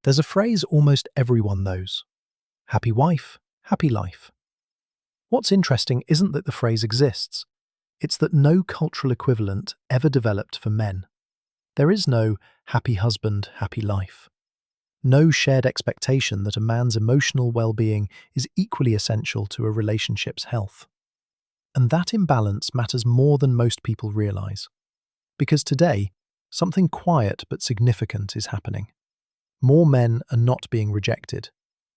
There's a phrase almost everyone knows: happy wife, happy life. What's interesting isn't that the phrase exists, it's that no cultural equivalent ever developed for men. There is no happy husband, happy life. No shared expectation that a man's emotional well-being is equally essential to a relationship's health. And that imbalance matters more than most people realize. Because today, something quiet but significant is happening. More men are not being rejected.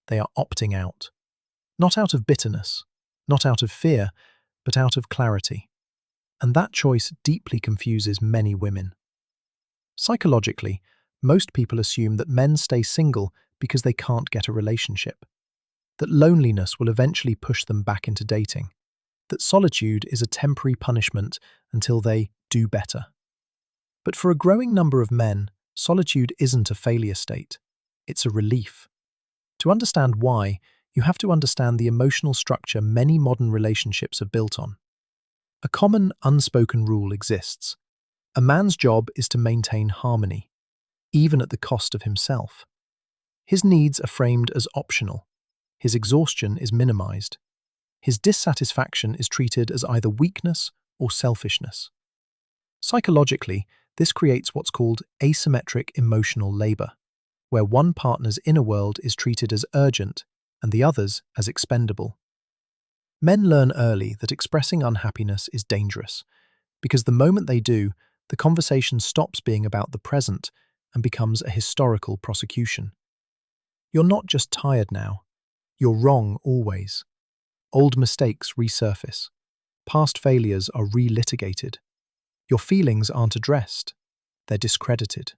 They are opting out. Not out of bitterness, not out of fear, but out of clarity. And that choice deeply confuses many women. Psychologically, most people assume that men stay single because they can't get a relationship, that loneliness will eventually push them back into dating, that solitude is a temporary punishment until they do better. But for a growing number of men, solitude isn't a failure state, it's a relief. To understand why, you have to understand the emotional structure many modern relationships are built on. A common, unspoken rule exists. A man's job is to maintain harmony, even at the cost of himself. His needs are framed as optional. His exhaustion is minimized. His dissatisfaction is treated as either weakness or selfishness. Psychologically, this creates what's called asymmetric emotional labor, where one partner's inner world is treated as urgent and the other's as expendable. Men learn early that expressing unhappiness is dangerous, because the moment they do, the conversation stops being about the present and becomes a historical prosecution. You're not just tired now, you're wrong always. Old mistakes resurface. Past failures are re-litigated. Your feelings aren't addressed, they're discredited.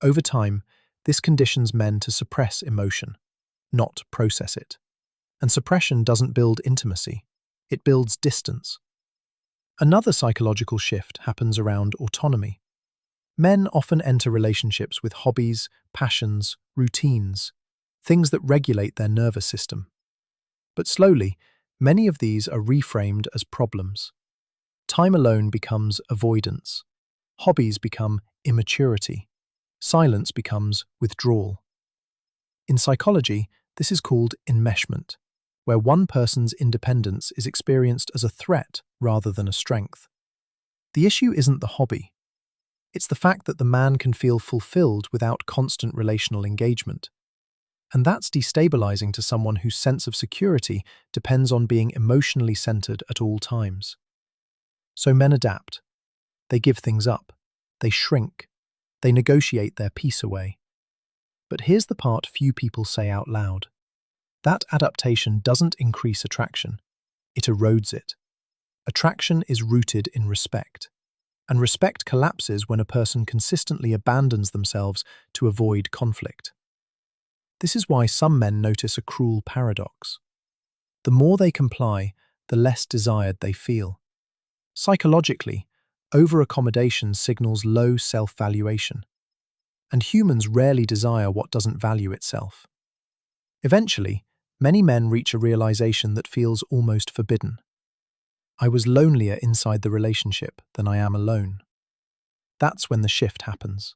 Over time, this conditions men to suppress emotion, not process it. And suppression doesn't build intimacy, it builds distance. Another psychological shift happens around autonomy. Men often enter relationships with hobbies, passions, routines, things that regulate their nervous system. But slowly, many of these are reframed as problems. Time alone becomes avoidance. Hobbies become immaturity. Silence becomes withdrawal. In psychology, this is called enmeshment, where one person's independence is experienced as a threat rather than a strength. The issue isn't the hobby. It's the fact that the man can feel fulfilled without constant relational engagement. And that's destabilizing to someone whose sense of security depends on being emotionally centered at all times. So men adapt. They give things up. They shrink. They negotiate their peace away. But here's the part few people say out loud. That adaptation doesn't increase attraction. It erodes it. Attraction is rooted in respect. And respect collapses when a person consistently abandons themselves to avoid conflict. This is why some men notice a cruel paradox. The more they comply, the less desired they feel. Psychologically, over-accommodation signals low self-valuation, and humans rarely desire what doesn't value itself. Eventually, many men reach a realization that feels almost forbidden. I was lonelier inside the relationship than I am alone. That's when the shift happens.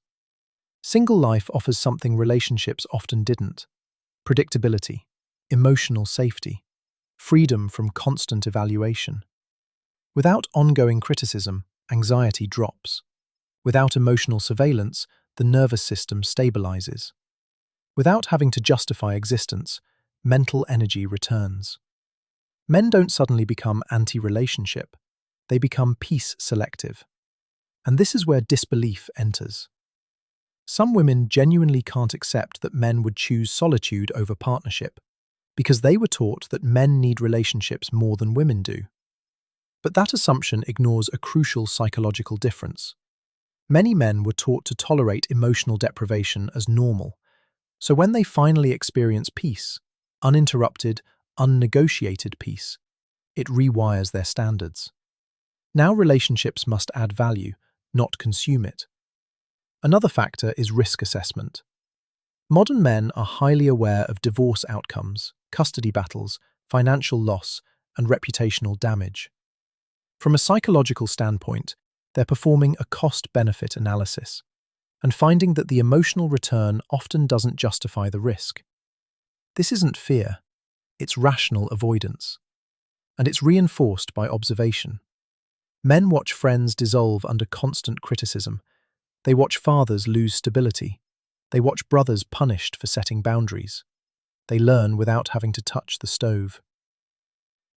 Single life offers something relationships often didn't: predictability, emotional safety, freedom from constant evaluation. Without ongoing criticism, anxiety drops. Without emotional surveillance, the nervous system stabilizes. Without having to justify existence, mental energy returns. Men don't suddenly become anti-relationship, they become peace-selective. And this is where disbelief enters. Some women genuinely can't accept that men would choose solitude over partnership, because they were taught that men need relationships more than women do. But that assumption ignores a crucial psychological difference. Many men were taught to tolerate emotional deprivation as normal, so when they finally experience peace, uninterrupted, unnegotiated peace, it rewires their standards. Now relationships must add value, not consume it. Another factor is risk assessment. Modern men are highly aware of divorce outcomes, custody battles, financial loss, and reputational damage. From a psychological standpoint, they're performing a cost-benefit analysis. and finding that the emotional return often doesn't justify the risk. This isn't fear, it's rational avoidance, and it's reinforced by observation. Men watch friends dissolve under constant criticism. They watch fathers lose stability. They watch brothers punished for setting boundaries. They learn without having to touch the stove.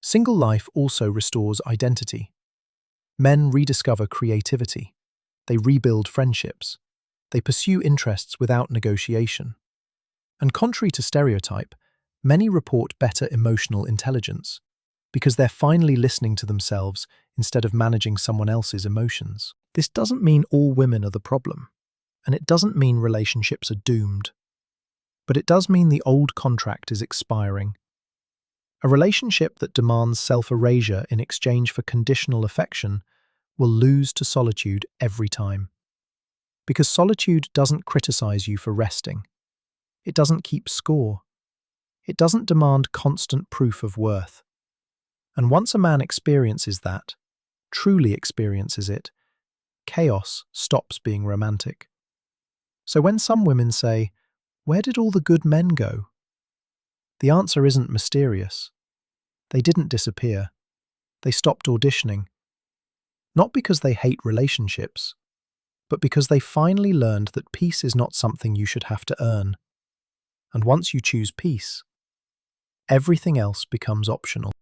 Single life also restores identity. Men rediscover creativity. They rebuild friendships. They pursue interests without negotiation. And contrary to stereotype, many report better emotional intelligence because they're finally listening to themselves instead of managing someone else's emotions. This doesn't mean all women are the problem, and it doesn't mean relationships are doomed. But it does mean the old contract is expiring. A relationship that demands self-erasure in exchange for conditional affection will lose to solitude every time. Because solitude doesn't criticize you for resting. It doesn't keep score. It doesn't demand constant proof of worth. And once a man experiences that, truly experiences it, chaos stops being romantic. So when some women say, "Where did all the good men go?" the answer isn't mysterious. They didn't disappear. They stopped auditioning. Not because they hate relationships, but because they finally learned that peace is not something you should have to earn. And once you choose peace, everything else becomes optional.